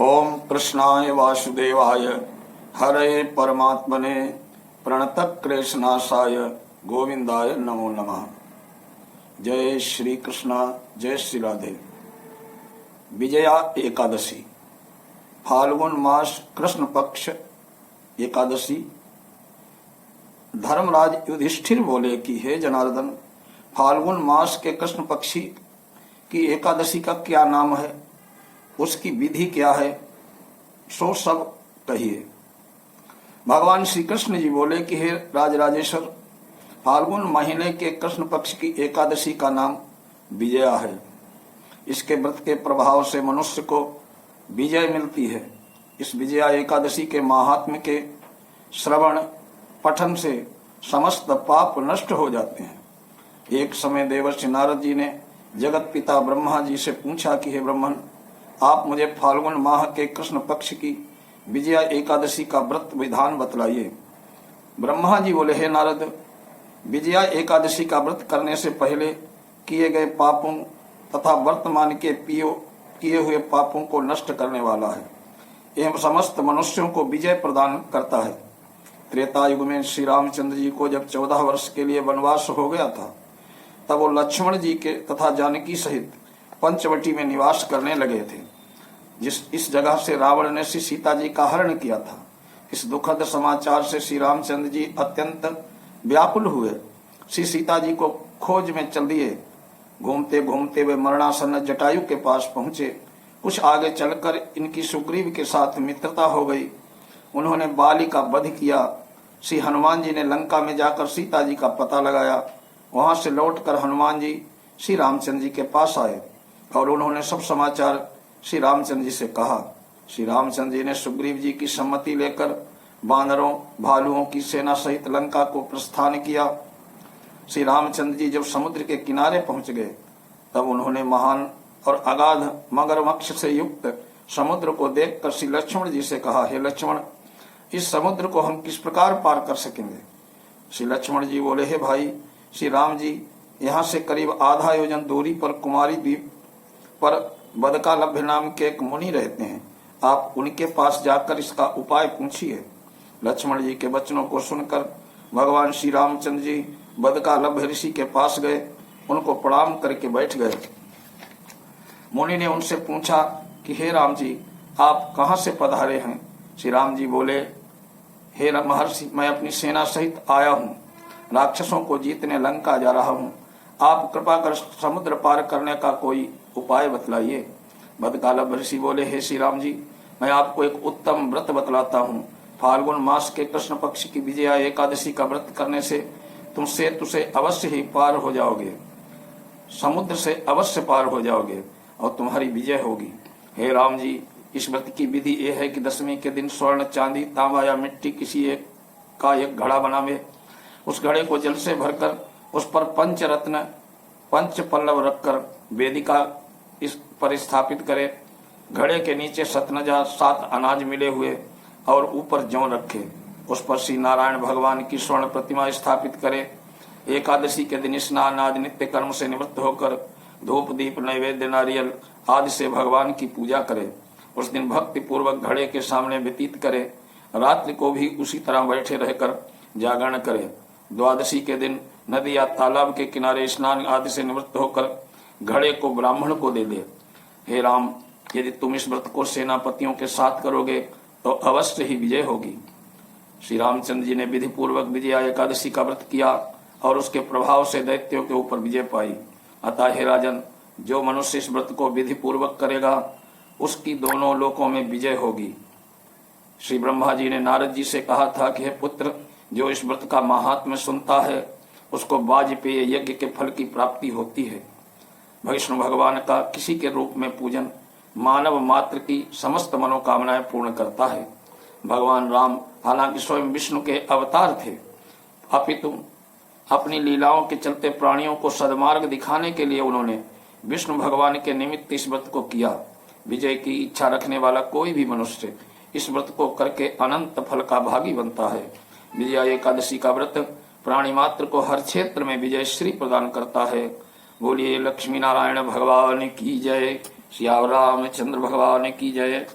ओम कृष्णाय वासुदेवाय हरे परमात्मने प्रणतक्लेशनाशाय गोविंदाय नमो नमः। जय श्री कृष्ण, जय श्री राधे। विजया एकादशी, फाल्गुन मास कृष्ण पक्ष एकादशी। धर्मराज युधिष्ठिर बोले कि हे जनार्दन, फाल्गुन मास के कृष्ण पक्षी की एकादशी का क्या नाम है, उसकी विधि क्या है, सो सब कहिए। भगवान श्री कृष्ण जी बोले कि हे राजराजेश्वर, फाल्गुन महीने के कृष्ण पक्ष की एकादशी का नाम विजया है। इसके व्रत के प्रभाव से मनुष्य को विजय मिलती है। इस विजया एकादशी के महात्म्य के श्रवण पठन से समस्त पाप नष्ट हो जाते हैं। एक समय देवर्षि नारद जी ने जगत पिता ब्रह्मा जी से पूछा कि हे ब्रह्मन, आप मुझे फाल्गुन माह के कृष्ण पक्ष की विजया एकादशी का व्रत विधान बतलाइए। ब्रह्मा जी बोले, हे नारद, विजया एकादशी का व्रत करने से पहले किए गए पापों तथा वर्तमान के किए हुए पापों को नष्ट करने वाला है एवं समस्त मनुष्यों को विजय प्रदान करता है। त्रेता युग में श्री रामचंद्र जी को जब 14 वर्ष के लिए वनवास हो गया था, तब वो लक्ष्मण जी के तथा जानकी सहित पंचवटी में निवास करने लगे थे। इस जगह से रावण ने श्री सीता जी का हरण किया था। इस दुखद समाचार से श्री रामचंद्र जी अत्यंत व्याकुल हुए। श्री सीता जी को खोज में चल दिए। घूमते घूमते वे मरणासन्न जटायु के पास पहुंचे। कुछ आगे चलकर इनकी सुग्रीव के साथ मित्रता हो गई। उन्होंने बाली का वध किया। श्री हनुमान जी ने लंका में जाकर सीता जी का पता लगाया। वहां से लौटकर हनुमान जी श्री रामचंद्र जी के पास आए और उन्होंने सब समाचार श्री रामचंद्र जी से कहा। श्री रामचंद्र जी ने सुग्रीव जी की सम्मति लेकर बानरों भालुओं की सेना सहित लंका को प्रस्थान किया। श्री रामचंद्र जी जब समुद्र के किनारे पहुंच गए, तब उन्होंने महान और अगाध मगरमच्छ से युक्त समुद्र को देखकर श्री लक्ष्मण जी से कहा, हे लक्ष्मण, इस समुद्र को हम किस प्रकार पार कर सकेंगे। श्री लक्ष्मण जी बोले, हे भाई श्री राम जी, यहाँ से करीब आधा योजन दूरी पर कुमारी द्वीप पर बदकालभ्य नाम के एक मुनि रहते हैं। आप उनके पास जाकर इसका उपाय पूछिए। लक्ष्मण जी के वचनों को सुनकर भगवान श्री रामचंद्र जी बदकालभ्य ऋषि के पास गए। उनको प्रणाम करके बैठ गए। मुनि ने उनसे पूछा कि हे राम जी, आप कहाँ से पधारे हैं। श्री राम जी बोले, हे महर्षि, मैं अपनी सेना सहित आया हूँ। राक्षसों को जीतने लंका जा रहा हूँ। आप कृपा कर समुद्र पार करने का कोई उपाय बतलाइए। बदकालभ्य ऋषि बोले, हे श्री राम जी, मैं आपको एक उत्तम व्रत बतलाता हूँ। फाल्गुन मास के कृष्ण पक्ष की विजया एकादशी का व्रत करने से तुमसे अवश्य ही पार हो जाओगे, समुद्र से अवश्य पार हो जाओगे और तुम्हारी विजय होगी। हे राम जी, इस व्रत की विधि यह है कि दशमी के दिन स्वर्ण, चांदी, तांबा या मिट्टी किसी एक का एक घड़ा बनावे। उस घड़े को जल से भरकर उस पर पंचरत्न पंच पल्लव रखकर वेदिका इस पर स्थापित करे। घड़े के नीचे सतनजा 7 अनाज मिले हुए और ऊपर जौ रखे। उस पर श्री नारायण भगवान की स्वर्ण प्रतिमा स्थापित करे। एकादशी के दिन स्नान आदि नित्य कर्म से निवृत्त होकर धूप दीप नैवेद्य नारियल आदि से भगवान की पूजा करे। उस दिन भक्ति पूर्वक घड़े के सामने व्यतीत करे। रात्रि को भी उसी तरह बैठे रहकर जागरण करे। द्वादशी के दिन नदी या तालाब के किनारे स्नान आदि से निवृत्त होकर घड़े को ब्राह्मण को दे दे। हे राम, यदि तुम इस व्रत को सेनापतियों के साथ करोगे तो अवश्य ही विजय होगी। श्री रामचंद्र जी ने विधि पूर्वक विजया एकादशी का व्रत किया और उसके प्रभाव से दैत्यों के ऊपर विजय पाई। अतः हे राजन, जो मनुष्य इस व्रत को विधि पूर्वक करेगा उसकी दोनों लोकों में विजय होगी। श्री ब्रह्मा जी ने नारद जी से कहा था कि हे पुत्र, जो इस व्रत का महात्म्य सुनता है उसको वाजपेय यज्ञ के फल की प्राप्ति होती है। विष्णु भगवान का किसी के रूप में पूजन मानव मात्र की समस्त मनोकामनाएं पूर्ण करता है। भगवान राम हालांकि स्वयं विष्णु के अवतार थे, अपितु अपनी लीलाओं के चलते प्राणियों को सदमार्ग दिखाने के लिए उन्होंने विष्णु भगवान के निमित्त इस व्रत को किया। विजय की इच्छा रखने वाला कोई भी मनुष्य इस व्रत को करके अनंत फल का भागी बनता है। विजया एकादशी का व्रत प्राणी मात्र को हर क्षेत्र में विजय श्री प्रदान करता है। बोलिए लक्ष्मी नारायण भगवान की जय, श्री रामचंद्र भगवान की जय।